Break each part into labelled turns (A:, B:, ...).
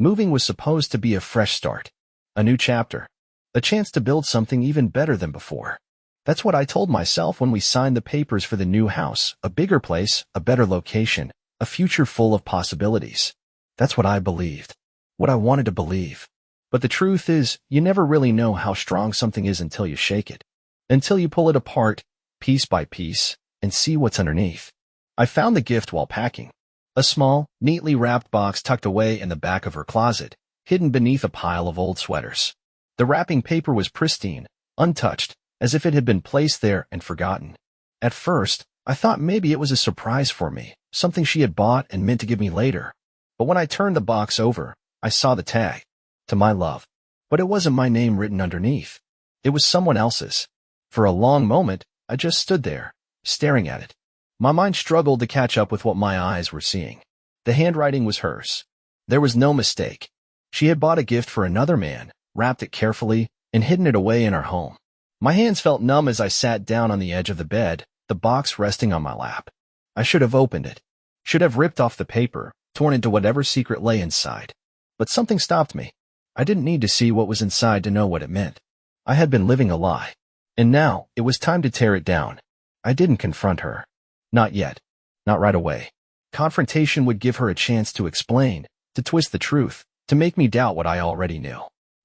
A: Moving was supposed to be a fresh start, a new chapter, a chance to build something even better than before. That's what I told myself when we signed the papers for the new house, a bigger place, a better location, a future full of possibilities. That's what I believed, what I wanted to believe. But the truth is, you never really know how strong something is until you shake it, until you pull it apart, piece by piece, and see what's underneath. I found the gift while packing. A small, neatly wrapped box tucked away in the back of her closet, hidden beneath a pile of old sweaters. The wrapping paper was pristine, untouched, as if it had been placed there and forgotten. At first, I thought maybe it was a surprise for me, something she had bought and meant to give me later. But when I turned the box over, I saw the tag, "To my love." But it wasn't my name written underneath. It was someone else's. For a long moment, I just stood there, staring at it. My mind struggled to catch up with what my eyes were seeing. The handwriting was hers. There was no mistake. She had bought a gift for another man, wrapped it carefully, and hidden it away in our home. My hands felt numb as I sat down on the edge of the bed, the box resting on my lap. I should have opened it, should have ripped off the paper, torn into whatever secret lay inside. But something stopped me. I didn't need to see what was inside to know what it meant. I had been living a lie. And now, it was time to tear it down. I didn't confront her. Not yet. Not right away. Confrontation would give her a chance to explain, to twist the truth, to make me doubt what I already knew.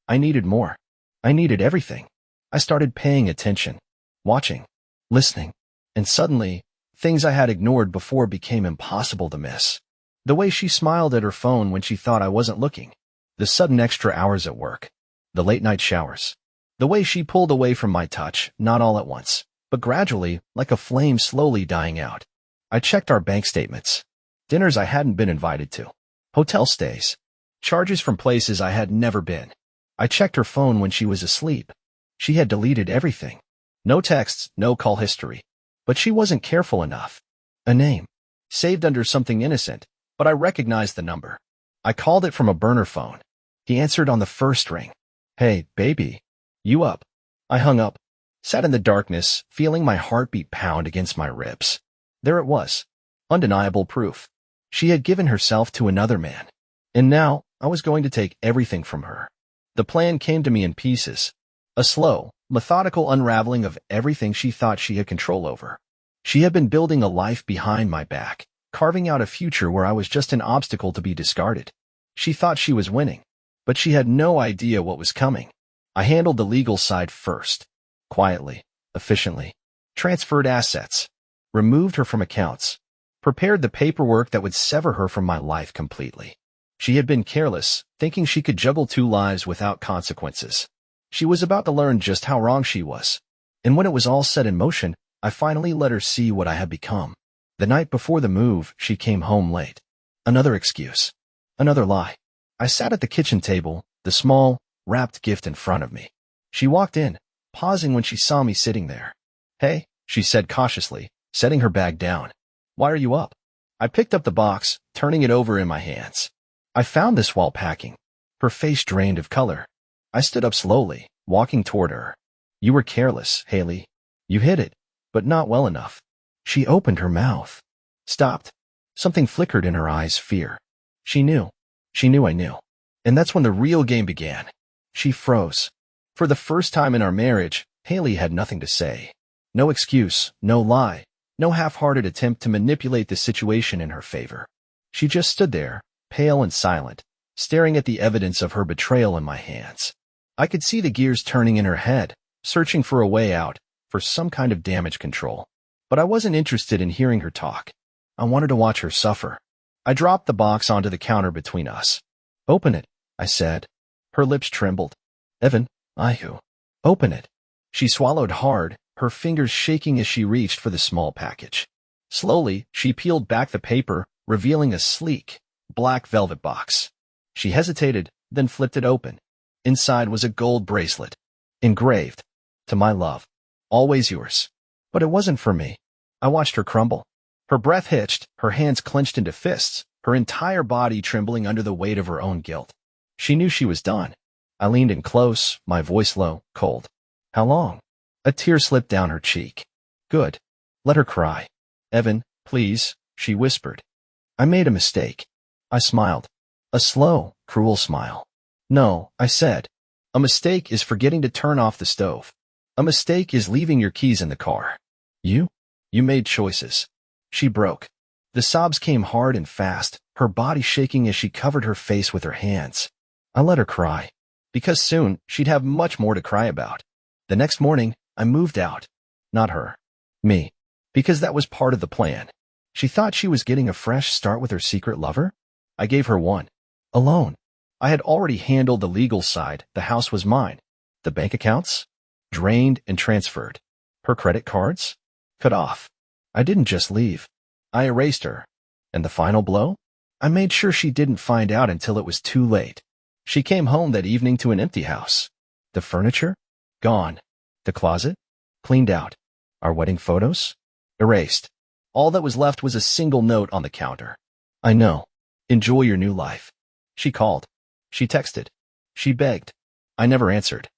A: I needed more. I needed everything. I started paying attention, watching, listening, and suddenly, things I had ignored before became impossible to miss. The way she smiled at her phone when she thought I wasn't looking. The sudden extra hours at work. The late-night showers. The way she pulled away from my touch, not all at once, but gradually, like a flame slowly dying out. I checked our bank statements. Dinners I hadn't been invited to. Hotel stays. Charges from places I had never been. I checked her phone when she was asleep. She had deleted everything. No texts, no call history. But she wasn't careful enough. A name. Saved under something innocent, but I recognized the number. I called it from a burner phone. He answered on the first ring. "Hey, baby. You up?" I hung up, sat in the darkness, feeling my heartbeat pound against my ribs. There it was. Undeniable proof. She had given herself to another man. And now, I was going to take everything from her. The plan came to me in pieces. A slow, methodical unraveling of everything she thought she had control over. She had been building a life behind my back, carving out a future where I was just an obstacle to be discarded. She thought she was winning, but she had no idea what was coming. I handled the legal side first. Quietly, efficiently. Transferred assets. Removed her from accounts. Prepared the paperwork that would sever her from my life completely. She had been careless, thinking she could juggle two lives without consequences. She was about to learn just how wrong she was. And when it was all set in motion, I finally let her see what I had become. The night before the move, she came home late. Another excuse. Another lie. I sat at the kitchen table, the small, wrapped gift in front of me. She walked in, pausing when she saw me sitting there. "Hey," she said cautiously, setting her bag down. "Why are you up?" I picked up the box, turning it over in my hands. "I found this while packing." Her face drained of color. I stood up slowly, walking toward her. "You were careless, Haley. You hid it, but not well enough." She opened her mouth. Stopped. Something flickered in her eyes, fear. She knew. She knew I knew. And that's when the real game began. She froze. For the first time in our marriage, Haley had nothing to say. No excuse, no lie, no half-hearted attempt to manipulate the situation in her favor. She just stood there, pale and silent, staring at the evidence of her betrayal in my hands. I could see the gears turning in her head, searching for a way out, for some kind of damage control. But I wasn't interested in hearing her talk. I wanted to watch her suffer. I dropped the box onto the counter between us. "Open it," I said. Her lips trembled. "Evan, open it." She swallowed hard, her fingers shaking as she reached for the small package. Slowly, she peeled back the paper, revealing a sleek, black velvet box. She hesitated, then flipped it open. Inside was a gold bracelet, engraved, "To my love, always yours." But it wasn't for me. I watched her crumble. Her breath hitched, her hands clenched into fists, her entire body trembling under the weight of her own guilt. She knew she was done. I leaned in close, my voice low, cold. "How long?" A tear slipped down her cheek. "Good. Let her cry." "Evan, please," she whispered. I made a mistake. I smiled. A slow, Cruel smile. No, I said. A mistake is forgetting to turn off the stove. A mistake is leaving your keys in the car. You? You made choices. She broke. The sobs came hard and fast, her body shaking as she covered her face with her hands. I let her cry, because soon she'd have much more to cry about. The next morning, I moved out. Not her. Me. Because that was part of the plan. She thought she was getting a fresh start with her secret lover? I gave her one. A loan. I had already handled the legal side. The house was mine. The bank accounts? Drained and transferred. Her credit cards? Cut off. I didn't just leave. I erased her. And the final blow? I made sure she didn't find out until it was too late. She came home that evening to an empty house. The furniture? Gone. The closet? Cleaned out. Our wedding photos? Erased. All that was left was a single note on the counter. I know. Enjoy your new life. She called. She texted. She begged. I never answered.